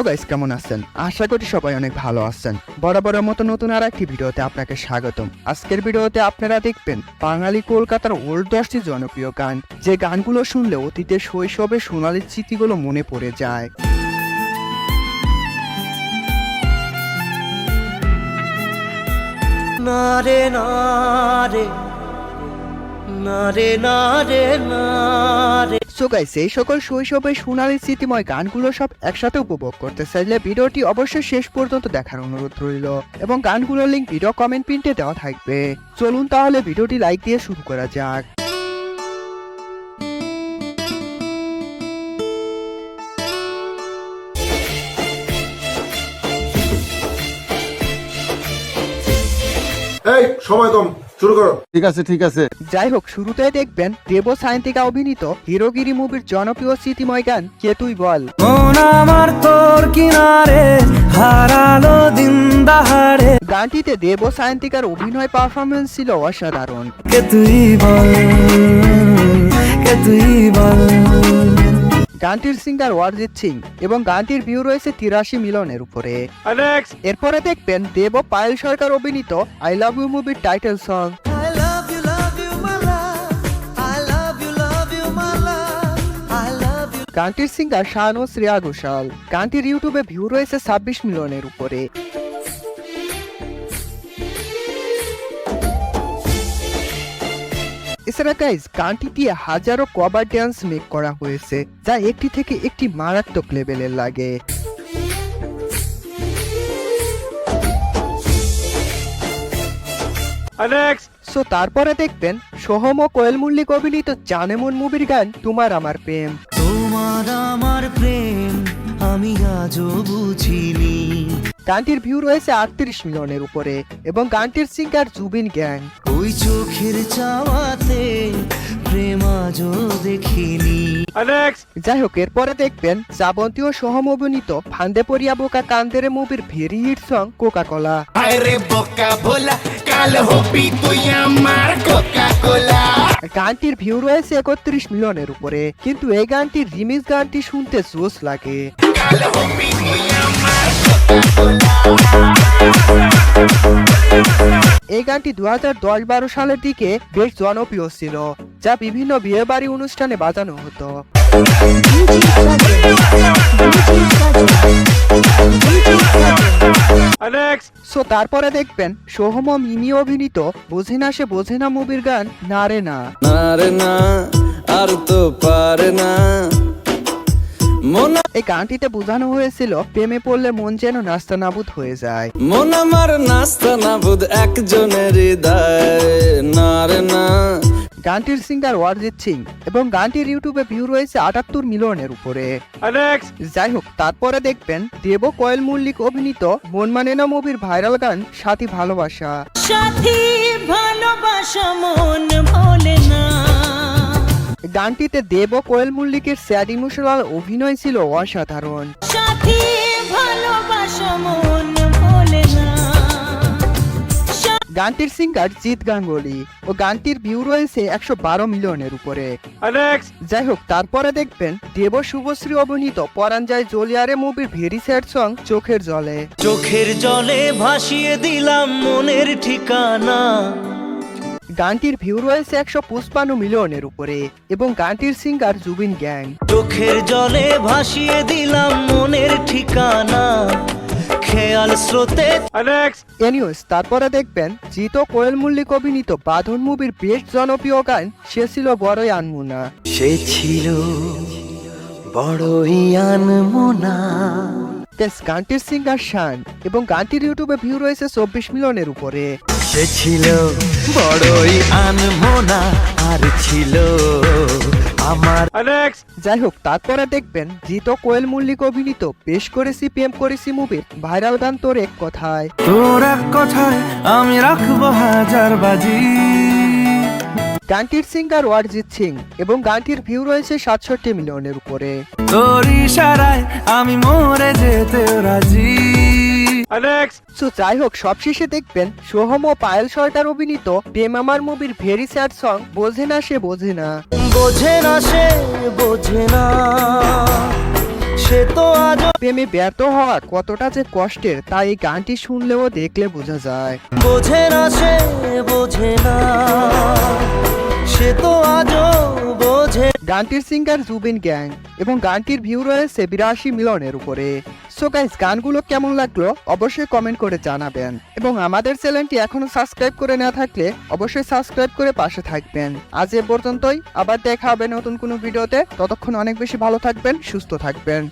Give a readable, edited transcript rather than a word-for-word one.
Guys, কেমন আছেন? আশা করি সবাই অনেক ভালো আছেন। বরাবরের মতো নতুন আর একটি ভিডিওতে আপনাকে স্বাগতম। আজকের ভিডিওতে আপনারা দেখবেন বাঙালি কলকাতার ওল্ড 10টি জনপ্রিয় গান, যে গানগুলো শুনলে অতীতের শৈশবে সোনালী স্মৃতিগুলো মনে পড়ে যায়। নারে নারে নারে নারে নারে। সো গাইস, এই সকল শৈশবের সোনালী স্মৃতিময় গানগুলো সব একসাথে উপভোগ করতে চাইলে ভিডিওটি অবশ্যই শেষ পর্যন্ত দেখার অনুরোধ রইল, এবং গানগুলোর লিঙ্ক ভিডিও কমেন্ট প্রিন্টে দেওয়া থাকবে। চলুন তাহলে ভিডিওটি লাইক দিয়ে শুরু করা যাক। এই সময় কম, শুরু করো। ঠিক আছে। যাই হোক, শুরুতেই দেখবেন দেব সায়ন্তিকা অভিনীত হিরোগিরি মুভির জনপ্রিয় স্মৃতিময় গান কে তুই বল। মন আমার তোর কিনারে হারালো দিন দাহাড়ে। গানটিতে দেব সায়ন্তিকার অভিনয় পারফরমেন্স ছিল অসাধারণ। কে তুই বল, কে তুই বল। গানটির সিঙ্গার অরিজিৎ সিং, এবং গানটির ভিউ রয়েছে 83 মিলিয়নের উপরে। এরপরে দেখবেন দেব পায়েল সরকার অভিনীত আই লাভ ইউ মুভির title song. I love you, my love. I love you, my love. I love you. গানটির সিঙ্গার শান ও শ্রেয়া ঘোষাল। গানটির ইউটিউবে ভিউ রয়েছে 26 মিলিয়নের উপরে। এছাড়া গাইজ, গানটি দিয়ে হাজারো কভার ড্যান্স মেক করা হয়েছে, যা একটি থেকে একটি মারাত্মক লেভেলের লাগে। সো তারপরে দেখবেন সোহম ও কোয়েল মল্লিক অভিনীত জানেমন মুভির গান তোমার আমার প্রেম। তোমার আমার প্রেম আমি আজও বুঝিনি। গানটির ভিউ রয়েছে 38 মিলিয়নের উপরে, এবং গানটির সিঙ্গার জুবিন গ্যাং। ওই চোখের চাওয়াতে প্রেম আজও দেখিনি। যাই হোক, এরপরে দেখবেন শ্রাবন্তী ও সোহম অভিনীত ফান্দে পড়িয়া বোকা কান্দেরে মুভির very hit song Coca Cola. গানটির ভিউ রয়েছে 31 মিলিয়নের উপরে, কিন্তু এই গানটির রিমিক্স গানটি শুনতে জোস লাগে। এই গানটি 2010-12 সালের দিকে বেশ জনপ্রিয় ছিল, যা বিভিন্ন বিয়ে বাড়ি অনুষ্ঠানে বাজানো হতো। সো তারপরে দেখবেন সোহম ও মিমি অভিনীত বোঝে না সে বোঝে না মুভির গান না রে না। নারে না আর তো পারে না। এই গানটিতে বোঝানো হয়েছিল প্রেমে পড়লে মন যেন নাস্তানাবুদ হয়ে যায়। মন আমার নাস্তানাবুদ একজনের হৃদয় নারে না। গানটির সিঙ্গার অরিজিৎ সিং, এবং গানটির ইউটিউবে ভিউ রয়েছে 78 মিলিয়নের উপরে। যাই হোক, তারপরে দেখবেন দেব কোয়েল মল্লিক অভিনীত মন মানে না মুভির ভাইরাল গান সাথী ভালোবাসা। সাথী ভালোবাসা মন ভোলে না। গানটিতে দেব ও কোয়েল মল্লিকের স্যাড ইমোশনাল অভিনয় ছিল অসাধারণ। সাথী ভালোবাসা মন ভোলে না। গানটির সিঙ্গার জিৎ গাঙ্গুলি, ও গানটির ভিউ রয়েছে 112 মিলিয়নের উপরে। যাই হোক, তারপরে দেখবেন দেব শুভশ্রী অভিনীত পরাণ যায় জলিয়ারে মুভির ভেরি স্যাড সং চোখের জলে। চোখের জলে ভাসিয়ে দিলাম মনের ঠিকানা। গানটির ভিউ রয়েছে 155 মিলিয়নের উপরে, এবং গানটির সিঙ্গার জুবিন গ্যাং। চোখের জলে ভাসিয়ে দিলাম মনের ঠিকানা খেয়াল স্রোতে। এনিওয়েজ, তারপরে দেখবেন জিৎ ও কোয়েল মল্লিক অভিনীত বাঁধন মুভির বেশ জনপ্রিয় গান সে ছিল বড়ই আনমোনা। সে ছিল বড়ই আনমোনা। গানটির সিঙ্গার শান, এবং গানটির ইউটিউবে ভিউ রয়েছে 24 মিলিয়নের উপরে। সে ছিল বড়ই আনমোনা আর ছিল আমার। যাই হোক, তারপরে দেখবেন জিৎ ও কোয়েল মল্লিক অভিনীত বেশ করেছি প্রেম করেছি মুভির ভাইরাল গান তোর এক কথায়। তোর এক কথায় আমি রাখবো হাজার বাজি। গানটির সিঙ্গার অরিজিৎ সিং, এবং গানটির ভিউ রয়েছে 67 মিলিয়নের উপরে। তোর ইশারায় আমি মরে যেতে রাজি। সো যাই হোক, সবশেষে দেখবেন সোহম ও পায়েল সরকার অভিনীত প্রেম আমার মুভির ভেরি স্যাড সং বোঝে না সে বোঝে না। বোঝে না সে বোঝে না, সে তো আজও প্রেমে ব্যর্থ হওয়া কতটা যে কষ্টের তা এই গানটি শুনলেও দেখলে বোঝা যায়। বোঝে না, সে বোঝে না, সে তো আজও বোঝে। গানটির সিঙ্গার জুবিন গ্যাং এবং গানটির ভিউ রয়েছে 82 মিলিয়নের উপরে। সো গাইস, গানগুলো কেমন লাগলো অবশ্যই কমেন্ট করে জানাবেন এবং আমাদের চ্যানেলটি এখনো সাবস্ক্রাইব করে না থাকলে অবশ্যই সাবস্ক্রাইব করে পাশে থাকবেন। আজ এ পর্যন্তই, আবার দেখা হবে নতুন কোনো ভিডিওতে। ততক্ষণ অনেক বেশি ভালো থাকবেন, সুস্থ থাকবেন।